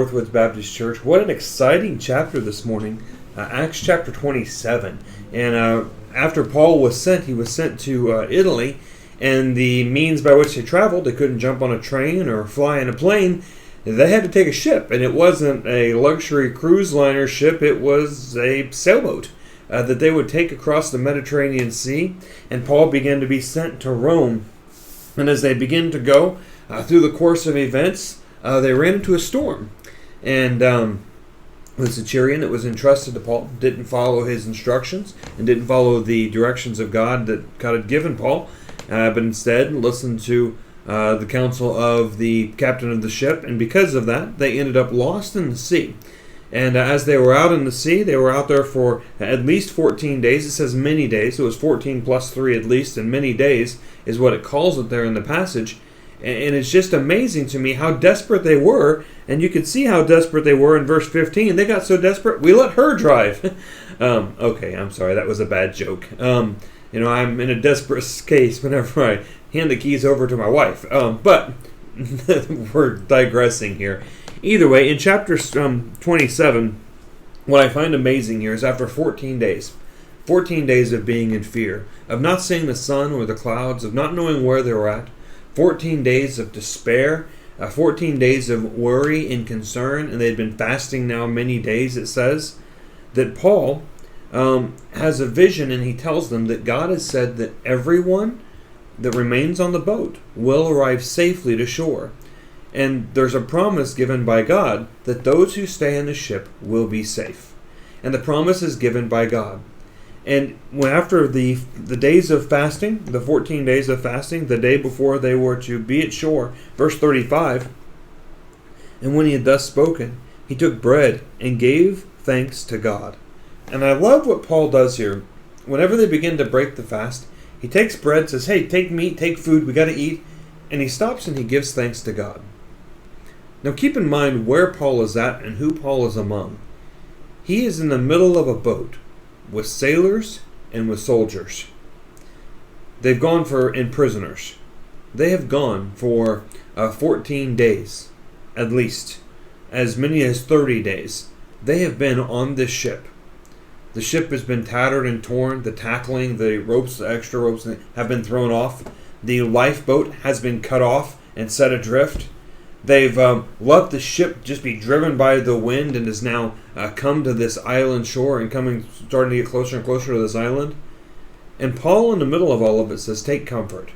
Northwoods Baptist Church. What an exciting chapter this morning, Acts chapter 27. And after Paul was sent, he was sent to Italy, and the means by which they traveled, they couldn't jump on a train or fly in a plane. They had to take a ship, and it wasn't a luxury cruise liner ship, it was a sailboat that they would take across the Mediterranean Sea, and Paul began to be sent to Rome. And as they began to go through the course of events, they ran into a storm, and the centurion that was entrusted to Paul didn't follow his instructions and didn't follow the directions of God that God had given Paul, but instead listened to the counsel of the captain of the ship, and because of that, they ended up lost in the sea. And as they were out in the sea, they were out there for at least 14 days. It says many days, so it was 14 plus 3 at least, and many days is what it calls it there in the passage. And it's just amazing to me how desperate they were. And you can see how desperate they were in verse 15. They got so desperate, we let her drive. Okay, I'm sorry, that was a bad joke. I'm in a desperate case whenever I hand the keys over to my wife. But we're digressing here. Either way, in chapter 27, what I find amazing here is after 14 days of being in fear, of not seeing the sun or the clouds, of not knowing where they were at, 14 days of despair, 14 days of worry and concern, and they'd been fasting now many days, it says, that Paul has a vision, and he tells them that God has said that everyone that remains on the boat will arrive safely to shore. And there's a promise given by God that those who stay in the ship will be safe. And the promise is given by God. And after the days of fasting, the 14 days of fasting, the day before they were to be at shore, verse 35, and when he had thus spoken, he took bread and gave thanks to God. And I love what Paul does here. Whenever they begin to break the fast, he takes bread, says, hey, take meat, take food, we got to eat. And he stops and he gives thanks to God. Now keep in mind where Paul is at and who Paul is among. He is in the middle of a boat with sailors and with soldiers. They've gone in prisoners. They have gone for 14 days, at least, as many as 30 days. They have been on this ship. The ship has been tattered and torn. The tackling, the ropes, the extra ropes have been thrown off. The lifeboat has been cut off and set adrift. They've let the ship just be driven by the wind and has now come to this island shore and starting to get closer and closer to this island. And Paul, in the middle of all of it, says, take comfort.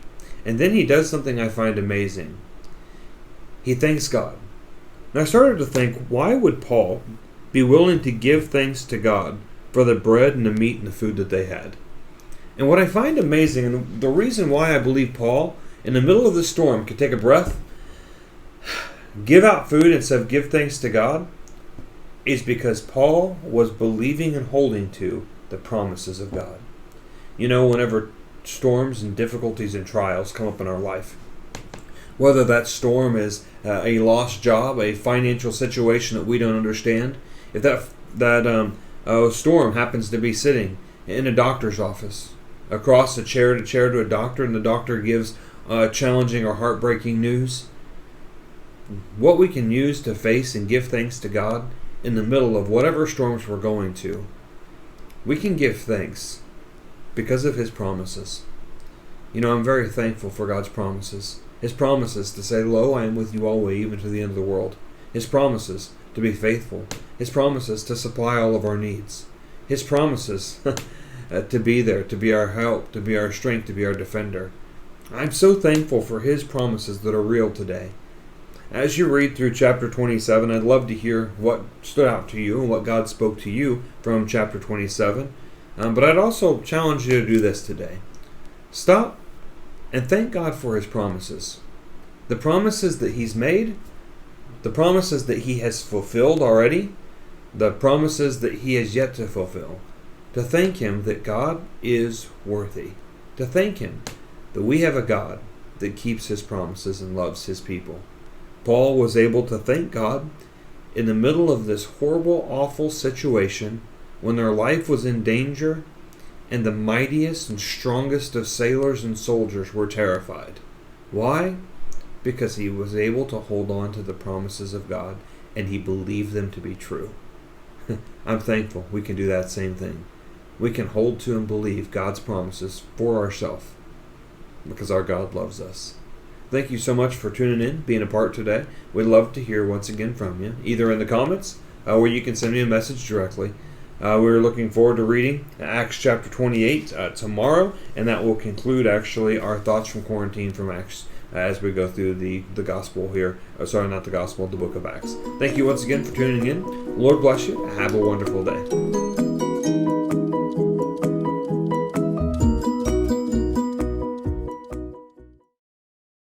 And then he does something I find amazing. He thanks God. Now I started to think, why would Paul be willing to give thanks to God for the bread and the meat and the food that they had? And what I find amazing, and the reason why I believe Paul, in the middle of the storm, could take a breath, give out food instead of give thanks to God, is because Paul was believing and holding to the promises of God. Whenever storms and difficulties and trials come up in our life, whether that storm is a lost job, a financial situation that we don't understand, if that storm happens to be sitting in a doctor's office, across a chair to a doctor, and the doctor gives challenging or heartbreaking news, what we can use to face and give thanks to God in the middle of whatever storms we're going to, we can give thanks because of His promises. I'm very thankful for God's promises. His promises to say, lo, I am with you always, even to the end of the world. His promises to be faithful. His promises to supply all of our needs. His promises to be there, to be our help, to be our strength, to be our defender. I'm so thankful for His promises that are real today. As you read through chapter 27, I'd love to hear what stood out to you and what God spoke to you from chapter 27. But I'd also challenge you to do this today. Stop and thank God for His promises. The promises that He's made, the promises that He has fulfilled already, the promises that He has yet to fulfill. To thank Him that God is worthy. To thank Him that we have a God that keeps His promises and loves His people. Paul was able to thank God in the middle of this horrible, awful situation when their life was in danger and the mightiest and strongest of sailors and soldiers were terrified. Why? Because he was able to hold on to the promises of God and he believed them to be true. I'm thankful we can do that same thing. We can hold to and believe God's promises for ourselves because our God loves us. Thank you so much for tuning in, being a part today. We'd love to hear once again from you, either in the comments or you can send me a message directly. We're looking forward to reading Acts chapter 28 tomorrow, and that will conclude actually our thoughts from quarantine from Acts as we go through the gospel here. Not the gospel, the book of Acts. Thank you once again for tuning in. Lord bless you. Have a wonderful day.